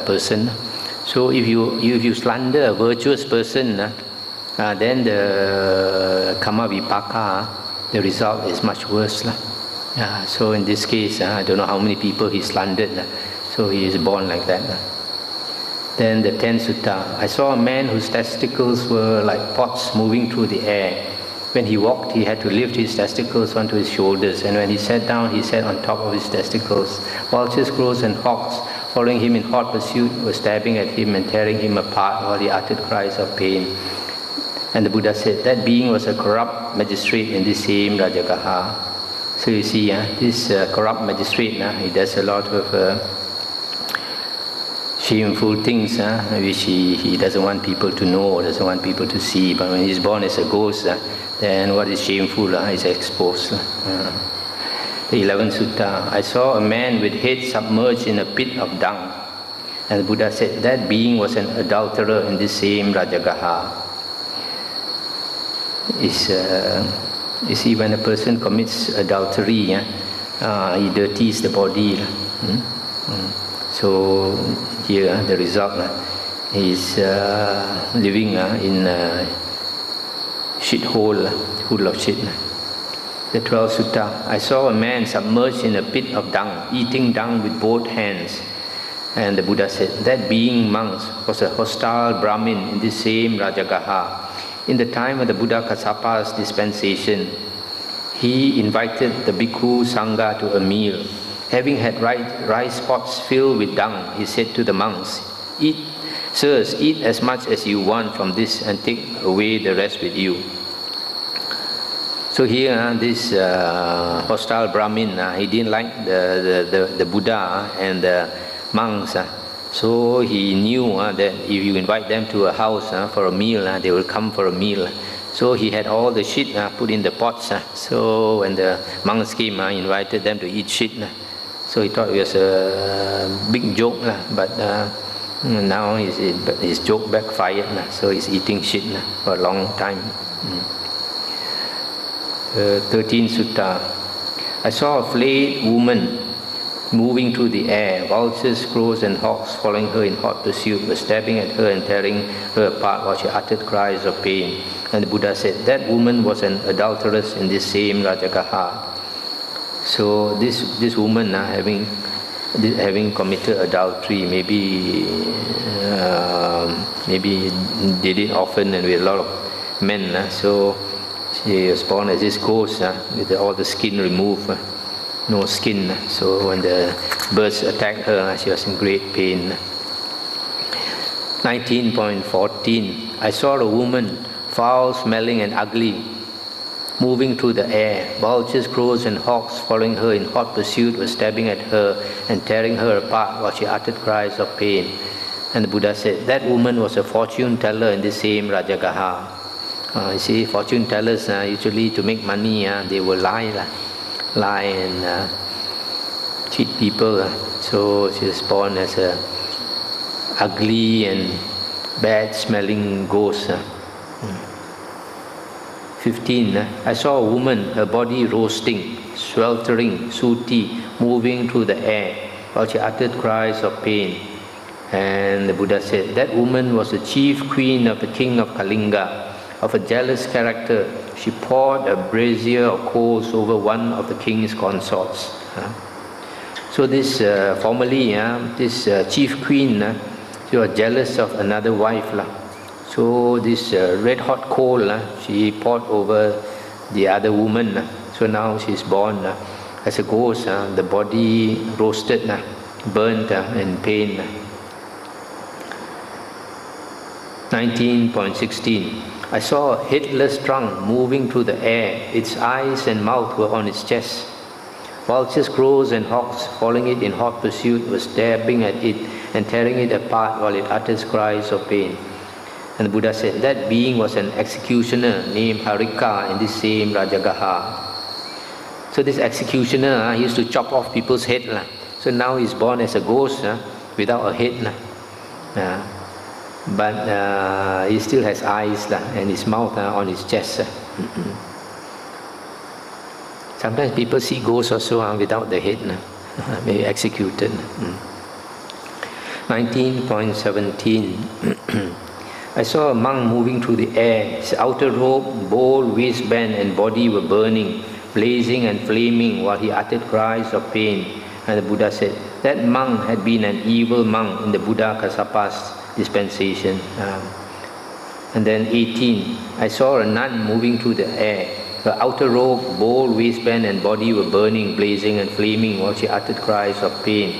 person. So if you slander a virtuous person, then the karma vipaka, the result is much worse. So in this case, I don't know how many people he slandered. So he is born like that. Then the 10th sutta. I saw a man whose testicles were like pots moving through the air. When he walked, he had to lift his testicles onto his shoulders, and when he sat down, he sat on top of his testicles. Vultures, crows, and hawks, following him in hot pursuit, were stabbing at him and tearing him apart while he uttered cries of pain. And the Buddha said, that being was a corrupt magistrate in this same Rajagaha. So you see, this corrupt magistrate, he does a lot of shameful things which he doesn't want people to know, or doesn't want people to see. But when he's born as a ghost, then what is shameful is exposed. The 11th sutta. I saw a man with head submerged in a pit of dung. And the Buddha said, that being was an adulterer in this same Rajagaha. You see, when a person commits adultery, he dirties the body. So here the result is living in a shithole, full of shit. The 12th sutta. I saw a man submerged in a pit of dung, eating dung with both hands. And the Buddha said, that being, monks, was a hostile Brahmin in this same Rajagaha. In the time of the Buddha Kassapa's dispensation, he invited the bhikkhu Sangha to a meal. Having had rice pots filled with dung, he said to the monks, Sirs, eat as much as you want from this and take away the rest with you. So here, this hostile Brahmin, he didn't like the Buddha and the monks. So he knew that if you invite them to a house for a meal, they will come for a meal. So he had all the shit put in the pots. So when the monks came, he invited them to eat shit. So he thought it was a big joke, but now his joke backfired. So he's eating shit for a long time. 13th sutta. I saw a flayed woman moving through the air. Vultures, crows, and hawks, following her in hot pursuit, were stabbing at her and tearing her apart while she uttered cries of pain. And the Buddha said, that woman was an adulteress in this same Rajagaha. So this woman, having committed adultery, maybe did it often and with a lot of men. So she was born as this ghost with all the skin removed. No skin. So when the birds attacked her, she was in great pain. 19.14. I saw a woman, foul smelling and ugly, moving through the air. Vultures, crows, and hawks, following her in hot pursuit, were stabbing at her and tearing her apart while she uttered cries of pain. And the Buddha said, that woman was a fortune teller in the same Rajagaha. You see, fortune tellers, usually to make money, they will lie and cheat people. So she was born as a ugly and bad smelling ghost. 15. I saw a woman, her body roasting, sweltering, sooty, moving through the air while she uttered cries of pain. And the Buddha said, that woman was the chief queen of the king of Kalinga. Of a jealous character, she poured a brazier of coals over one of the king's consorts. So this formerly, this chief queen, she was jealous of another wife. So this red hot coal, she poured over the other woman. So now she's born as a ghost, the body roasted, burnt in pain. 19.16. I saw a headless trunk moving through the air. Its eyes and mouth were on its chest. Vultures, crows, and hawks, following it in hot pursuit, were stabbing at it and tearing it apart while it utters cries of pain. And the Buddha said, that being was an executioner named Harika in this same Rajagaha. So this executioner, he used to chop off people's head. So now he's born as a ghost without a head. But he still has eyes and his mouth on his chest. Sometimes people see ghosts also without the head, maybe executed. 19.17. I saw a monk moving through the air. His outer robe, bowl, waistband and body were burning, blazing and flaming while he uttered cries of pain. And the Buddha said, that monk had been an evil monk in the Buddha Kassapa's dispensation. And then 18, I saw a nun moving through the air. Her outer robe, bowl, waistband and body were burning, blazing and flaming while she uttered cries of pain.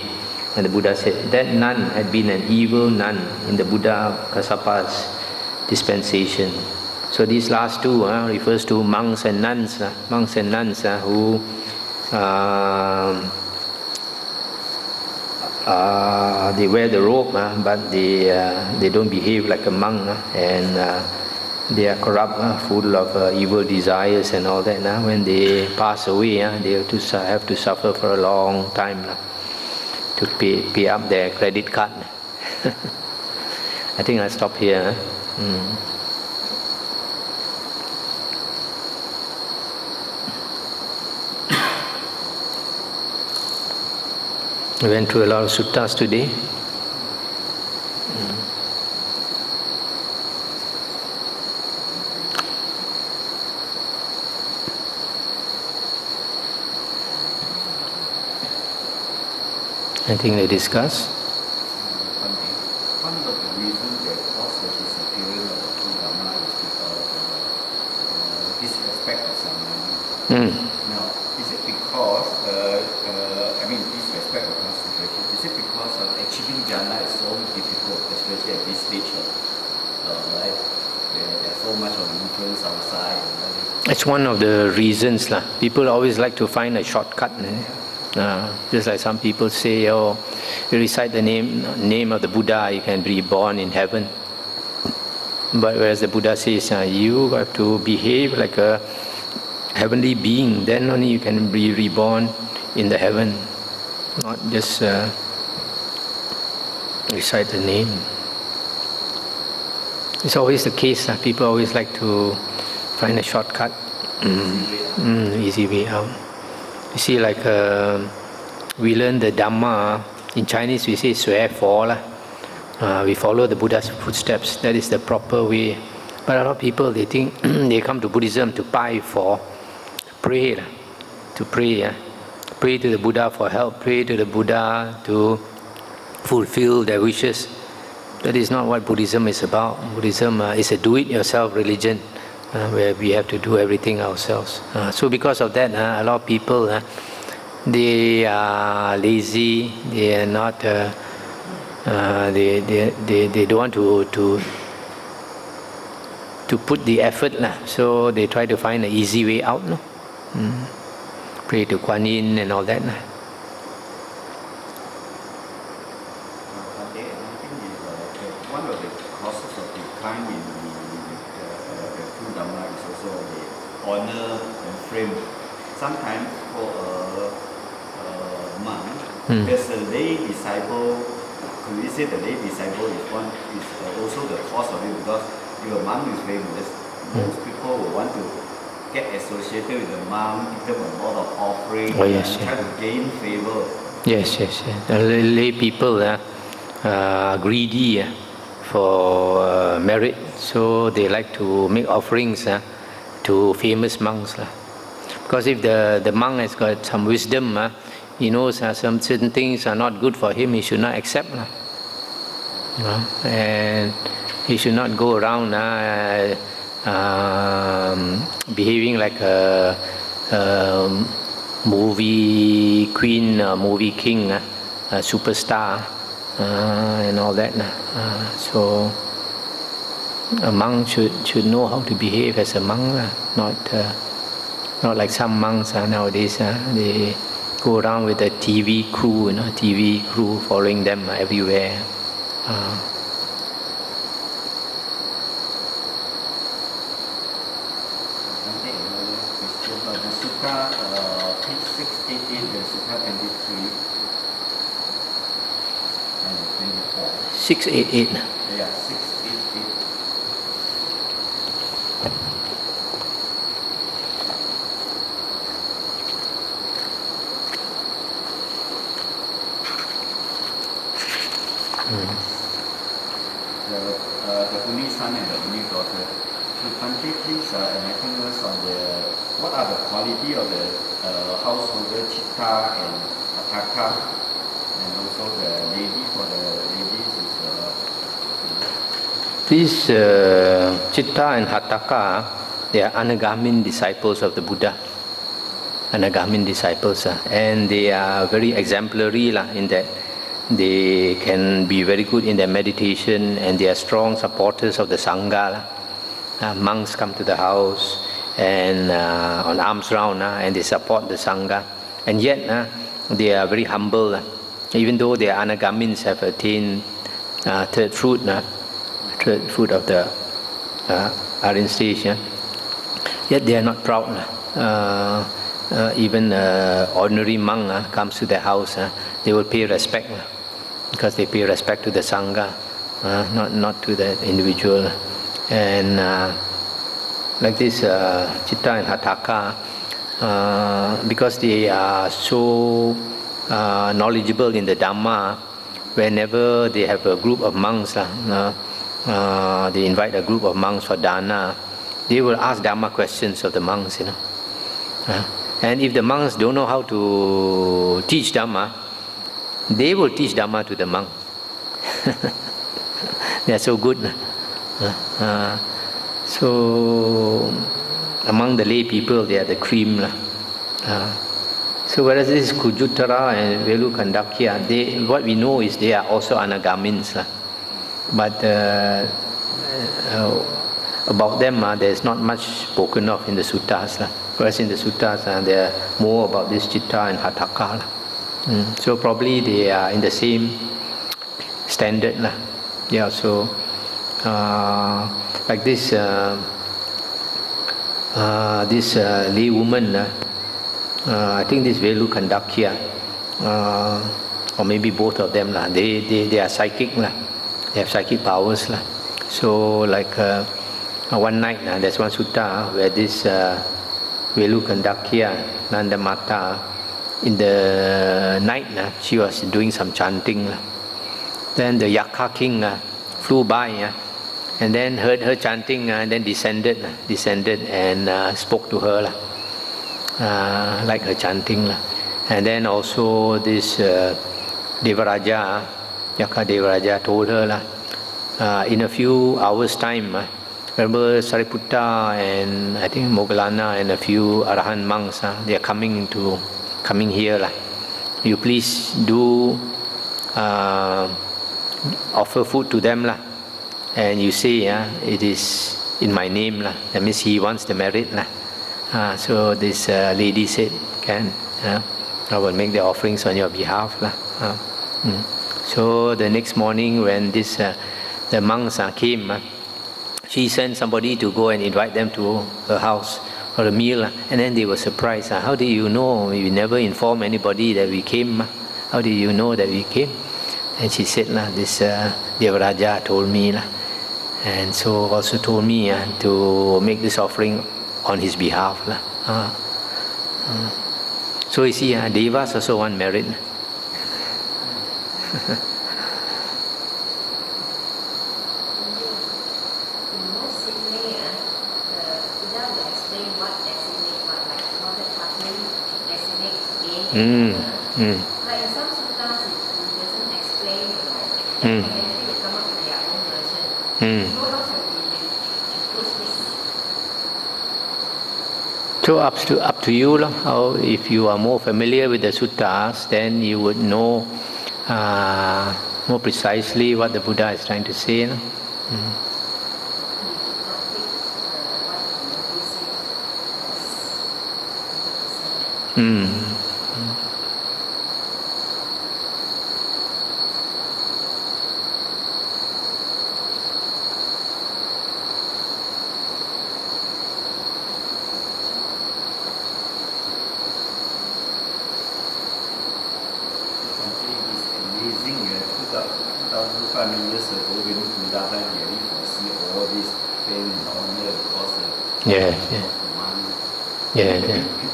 And the Buddha said, that nun had been an evil nun in the Buddha Kassapa's dispensation. So these last two refers to monks and nuns who they wear the robe, but they don't behave like a monk, and they are corrupt, full of evil desires and all that. When they pass away, they have to suffer for a long time to pay up their credit card. I think I'll stop here. We went through a lot of suttas today. Anything to discuss? One of the reasons that caused the disappearance of the two Dhamma is because of disrespect of Samyutta. Now, is it because, disrespect of concentration, is it because of achieving jhana is so difficult, especially at this stage of life, where there's so much of influence outside? It's one of the reasons. People always like to find a shortcut. Just like some people say, oh, you recite the name of the Buddha, you can be born in heaven. But whereas the Buddha says, you have to behave like a heavenly being, then only you can be reborn in the heaven, not just recite the name. It's always the case. People always like to find a shortcut, easy way out. You see, like we learn the Dhamma, in Chinese we say swear for, we follow the Buddha's footsteps, that is the proper way. But a lot of people, they think they come to Buddhism to pai for, pray, pray to the Buddha for help, pray to the Buddha to fulfill their wishes. That is not what Buddhism is about. Buddhism is a do-it-yourself religion, where we have to do everything ourselves. So because of that, a lot of people, they are lazy, they are not, they don't want to put the effort, so they try to find an easy way out. Pray to Kuan Yin and all that. One of the causes of decline in the two Dhamma is also the honor and frame. Sometimes for a monk, there's a lay disciple. Could we say the lay disciple is also the cause of it? Because if a monk is very modest, most people will want to get associated with the monk, give them a lot of offering, try to gain favor. Yes. The lay people are greedy for merit, so they like to make offerings to famous monks. Because if the monk has got some wisdom, he knows some certain things are not good for him, he should not accept. And he should not go around behaving like a movie queen, movie king, a superstar, and all that. So a monk should know how to behave as a monk, not like some monks nowadays. They go around with a TV crew, following them everywhere. The Sutta, page 688 and Sutta 23 and 24. 688. Yeah, 688. the only son and the only daughter. Could Bhante please enlighten us on what are the quality of the householder Chitta and Hataka, and also the lady for the ladies is These Chitta and Hataka, they are Anagamin disciples of the Buddha. Anagamin disciples, and they are very exemplary in that they can be very good in their meditation, and they are strong supporters of the Sangha. Monks come to the house and on arms round, and they support the Sangha, and yet they are very humble. Even though their Anagamins have attained third fruit of the Aryan stage, yet they are not proud. Even ordinary monk comes to their house, they will pay respect because they pay respect to the Sangha, not to the individual. And like this Chitta and Hataka, because they are so knowledgeable in the Dhamma, whenever they have a group of monks, they invite a group of monks for dana, they will ask Dhamma questions of the monks, and if the monks don't know how to teach Dhamma, they will teach Dhamma to the monk. They are so good. So among the lay people, they are the cream. So whereas this is Kujuttara and Velu Kandakya, what we know is they are also Anagamins. But about them, there is not much spoken of in the Suttas. Whereas in the Suttas, there are more about this Chitta and Hataka. So probably they are in the same standard. Yeah, so like this lay woman, I think this Velu Kandakya, or maybe both of them, they are psychic, they have psychic powers. So like one night, there's one sutta where this Velu Kandakya, Nanda Mata, in the night, she was doing some chanting. Then the Yakka king flew by, and then heard her chanting, and then descended and spoke to her, like her chanting. And then also this Devaraja, Yakka Devaraja, told her, in a few hours' time, remember Sariputta and I think Moggallana and a few Arahant monks, they are coming here. You please do offer food to them, and you say it is in my name. That means he wants the merit. So this lady said, can I will make the offerings on your behalf. So the next morning when the monks came, she sent somebody to go and invite them to her house for a meal, and then they were surprised. How did you know? We never informed anybody that we came. How did you know that we came? And she said, this Devaraja told me, and so also told me to make this offering on his behalf. So you see, Devas also want merit. Like in some suttas, it doesn't explain, and they come up with their own version. So how should we push this? So up to you. How, if you are more familiar with the suttas, then you would know more precisely what the Buddha is trying to say.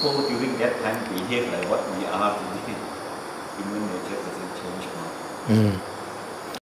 People during that time behave like what we are today. Human nature doesn't change much.